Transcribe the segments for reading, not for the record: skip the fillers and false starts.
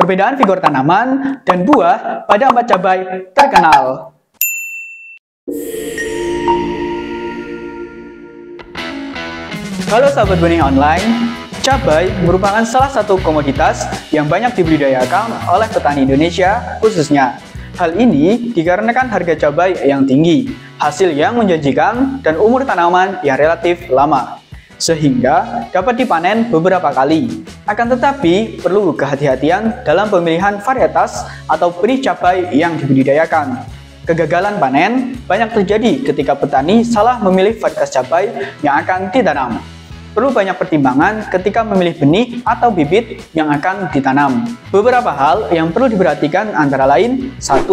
perbedaan figur tanaman dan buah pada 4 cabai terkenal. Halo sahabat benih online, cabai merupakan salah satu komoditas yang banyak dibudidayakan oleh petani Indonesia khususnya. Hal ini dikarenakan harga cabai yang tinggi, hasil yang menjanjikan, dan umur tanaman yang relatif lama, sehingga dapat dipanen beberapa kali. Akan tetapi, perlu kehati-hatian dalam pemilihan varietas atau benih cabai yang dibudidayakan. Kegagalan panen banyak terjadi ketika petani salah memilih varietas cabai yang akan ditanam. Perlu banyak pertimbangan ketika memilih benih atau bibit yang akan ditanam. Beberapa hal yang perlu diperhatikan antara lain: 1.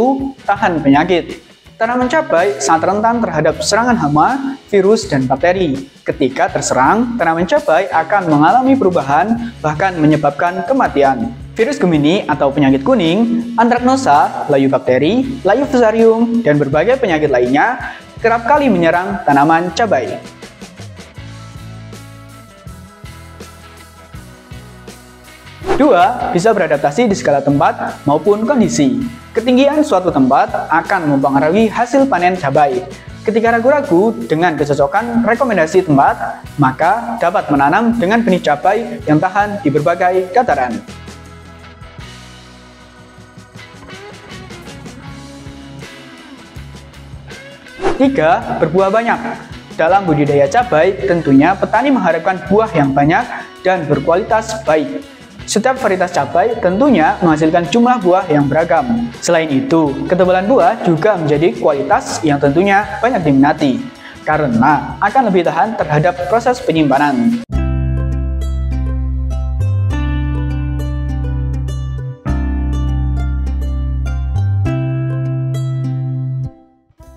Tahan penyakit. Tanaman cabai sangat rentan terhadap serangan hama, virus, dan bakteri. Ketika terserang, tanaman cabai akan mengalami perubahan, bahkan menyebabkan kematian. Virus Gemini atau penyakit kuning, antraknosa, layu bakteri, layu fusarium, dan berbagai penyakit lainnya kerap kali menyerang tanaman cabai. 2. Bisa beradaptasi di segala tempat maupun kondisi. Ketinggian suatu tempat akan mempengaruhi hasil panen cabai. Ketika ragu-ragu dengan kecocokan rekomendasi tempat, maka dapat menanam dengan benih cabai yang tahan di berbagai dataran. 3. Berbuah banyak. Dalam budidaya cabai, tentunya petani mengharapkan buah yang banyak dan berkualitas baik. Setiap varietas cabai tentunya menghasilkan jumlah buah yang beragam. Selain itu, ketebalan buah juga menjadi kualitas yang tentunya banyak diminati, karena akan lebih tahan terhadap proses penyimpanan.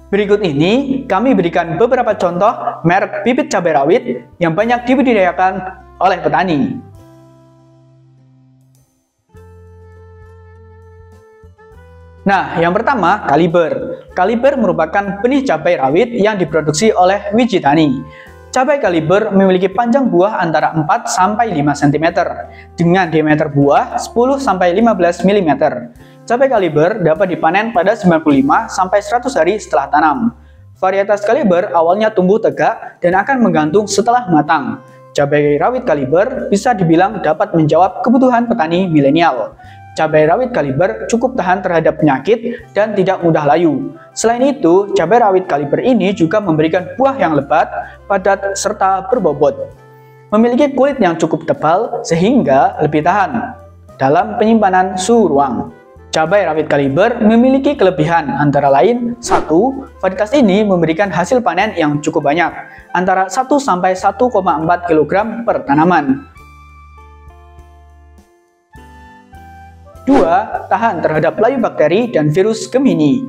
Berikut ini kami berikan beberapa contoh merek bibit cabai rawit yang banyak dibudidayakan oleh petani. Nah, yang pertama, Kaliber. Kaliber merupakan benih cabai rawit yang diproduksi oleh Wijitani. Cabai Kaliber memiliki panjang buah antara 4–5 cm dengan diameter buah 10–15 mm. Cabai Kaliber dapat dipanen pada 95–100 hari setelah tanam. Varietas Kaliber awalnya tumbuh tegak dan akan menggantung setelah matang. Cabai rawit Kaliber bisa dibilang dapat menjawab kebutuhan petani milenial. Cabai rawit Kaliber cukup tahan terhadap penyakit dan tidak mudah layu. Selain itu, cabai rawit Kaliber ini juga memberikan buah yang lebat, padat, serta berbobot. Memiliki kulit yang cukup tebal sehingga lebih tahan dalam penyimpanan suhu ruang. Cabai rawit Kaliber memiliki kelebihan antara lain: 1. Varietas ini memberikan hasil panen yang cukup banyak, antara 1–1,4 kg per tanaman. 2. Tahan terhadap layu bakteri dan virus Gemini.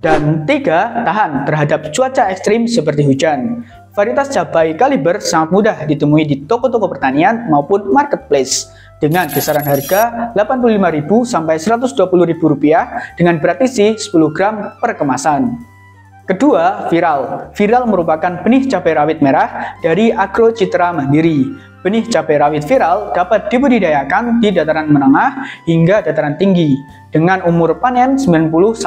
Dan 3. Tahan terhadap cuaca ekstrim seperti hujan. Varietas cabai Kaliber sangat mudah ditemui di toko-toko pertanian maupun marketplace dengan kisaran harga Rp85.000 sampai Rp120.000 dengan berat isi 10 gram per kemasan. Kedua, Viral. Viral merupakan benih cabai rawit merah dari Agro Citra Mandiri. Benih cabai rawit Viral dapat dibudidayakan di dataran menengah hingga dataran tinggi dengan umur panen 90–95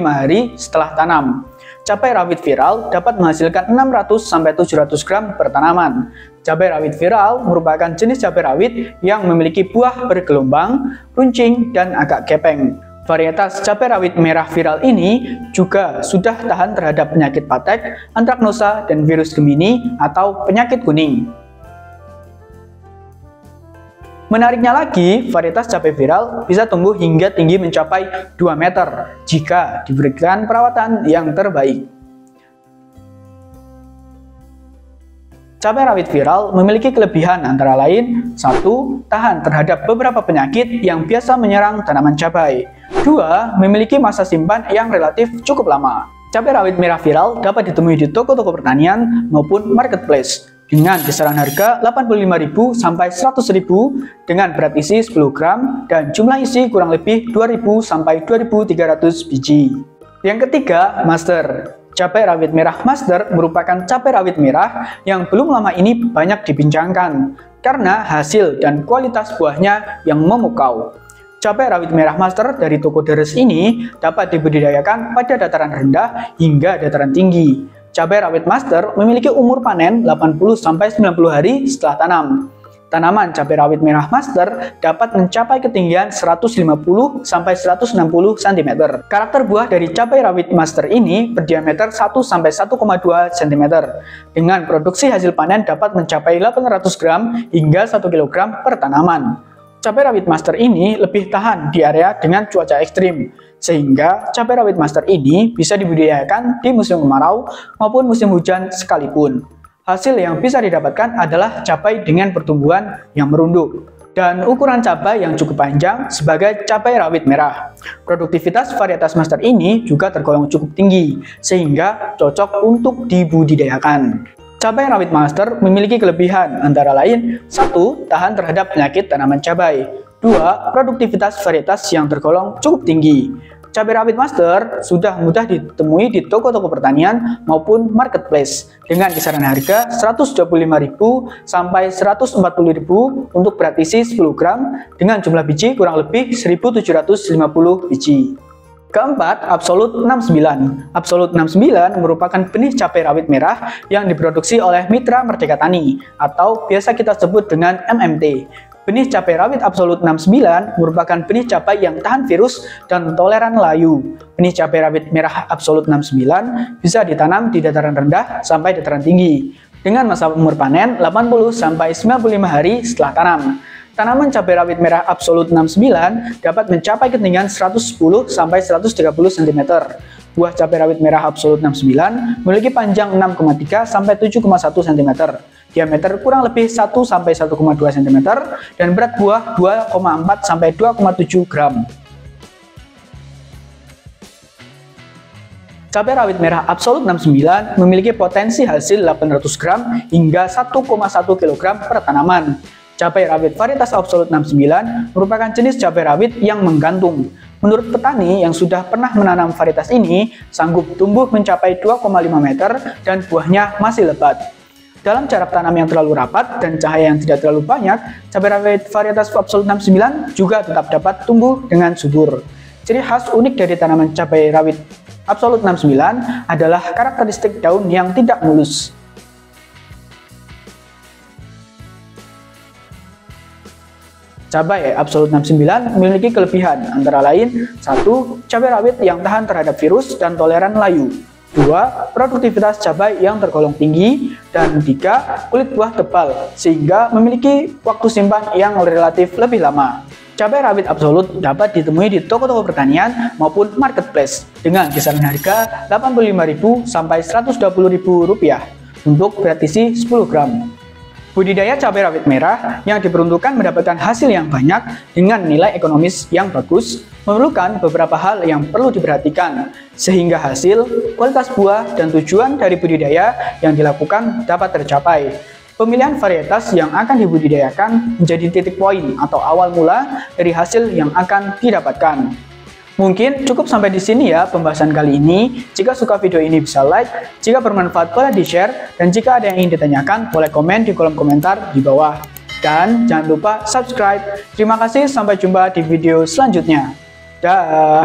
hari setelah tanam. Cabai rawit Viral dapat menghasilkan 600–700 gram per tanaman. Cabai rawit Viral merupakan jenis cabai rawit yang memiliki buah bergelombang, runcing, dan agak gepeng. Varietas cabai rawit merah Viral ini juga sudah tahan terhadap penyakit patek, antraknosa, dan virus Gemini atau penyakit kuning. Menariknya lagi, varietas cabai Viral bisa tumbuh hingga tinggi mencapai 2 meter jika diberikan perawatan yang terbaik. Cabai rawit Viral memiliki kelebihan antara lain: 1. Tahan terhadap beberapa penyakit yang biasa menyerang tanaman cabai. 2. Memiliki masa simpan yang relatif cukup lama. Cabai rawit merah Viral dapat ditemui di toko-toko pertanian maupun marketplace dengan kisaran harga Rp85.000 sampai Rp100.000 dengan berat isi 10 gram dan jumlah isi kurang lebih 2.000 sampai 2.300 biji. Yang ketiga, Master. Cabai rawit merah Master merupakan cabai rawit merah yang belum lama ini banyak dibincangkan. karena hasil dan kualitas buahnya yang memukau. Cabai rawit merah master dari toko deres ini dapat dibudidayakan pada dataran rendah hingga dataran tinggi. Cabai rawit master memiliki umur panen 80-90 hari setelah tanam. Tanaman cabai rawit merah master dapat mencapai ketinggian 150-160 cm. Karakter buah dari cabai rawit master ini berdiameter 1-1,2 cm. Dengan produksi hasil panen dapat mencapai 800 gram hingga 1 kg per tanaman. Cabai rawit master ini lebih tahan di area dengan cuaca ekstrim, sehingga cabai rawit master ini bisa dibudidayakan di musim kemarau maupun musim hujan sekalipun. Hasil yang bisa didapatkan adalah cabai dengan pertumbuhan yang merunduk dan ukuran cabai yang cukup panjang sebagai cabai rawit merah. Produktivitas varietas master ini juga tergolong cukup tinggi, sehingga cocok untuk dibudidayakan. Cabai rawit master memiliki kelebihan antara lain: 1. Tahan terhadap penyakit tanaman cabai. 2. Produktivitas varietas yang tergolong cukup tinggi. Cabai rawit master sudah mudah ditemui di toko-toko pertanian maupun marketplace dengan kisaran harga Rp125.000 sampai Rp140.000 untuk berat isi 10 gram dengan jumlah biji kurang lebih 1.750 biji. Keempat, Absolut 69. Absolut 69 merupakan benih cabai rawit merah yang diproduksi oleh Mitra Merdeka Tani atau biasa kita sebut dengan MMT. Benih cabai rawit Absolut 69 merupakan benih cabai yang tahan virus dan toleran layu. Benih cabai rawit merah Absolut 69 bisa ditanam di dataran rendah sampai dataran tinggi dengan masa umur panen 80-95 hari setelah tanam. Tanaman cabai rawit merah Absolut 69 dapat mencapai ketinggian 110-130 cm. Buah cabai rawit merah Absolut 69 memiliki panjang 6,3-7,1 cm, diameter kurang lebih 1-1,2 cm, dan berat buah 2,4-2,7 gram. Cabai rawit merah Absolut 69 memiliki potensi hasil 800 gram hingga 1,1 kg per tanaman. Cabai rawit varietas Absolut 69 merupakan jenis cabai rawit yang menggantung. Menurut petani yang sudah pernah menanam varietas ini, sanggup tumbuh mencapai 2,5 meter dan buahnya masih lebat. Dalam jarak tanam yang terlalu rapat dan cahaya yang tidak terlalu banyak, cabai rawit varietas Absolut 69 juga tetap dapat tumbuh dengan subur. Ciri khas unik dari tanaman cabai rawit Absolut 69 adalah karakteristik daun yang tidak mulus. Cabai Absolut 69 memiliki kelebihan antara lain: 1. Cabai rawit yang tahan terhadap virus dan toleran layu. 2. Produktivitas cabai yang tergolong tinggi. Dan 3. Kulit buah tebal sehingga memiliki waktu simpan yang relatif lebih lama. Cabai rawit Absolut dapat ditemui di toko-toko pertanian maupun marketplace dengan kisaran harga Rp85.000 sampai Rp120.000 untuk berat isi 10 gram. Budidaya cabai rawit merah yang diperuntukkan mendapatkan hasil yang banyak dengan nilai ekonomis yang bagus memerlukan beberapa hal yang perlu diperhatikan, sehingga hasil, kualitas buah, dan tujuan dari budidaya yang dilakukan dapat tercapai. Pemilihan varietas yang akan dibudidayakan menjadi titik poin atau awal mula dari hasil yang akan didapatkan. Mungkin cukup sampai di sini ya pembahasan kali ini. Jika suka video ini bisa like, jika bermanfaat boleh di-share, dan jika ada yang ingin ditanyakan boleh komen di kolom komentar di bawah. Dan jangan lupa subscribe. Terima kasih, sampai jumpa di video selanjutnya. Dah.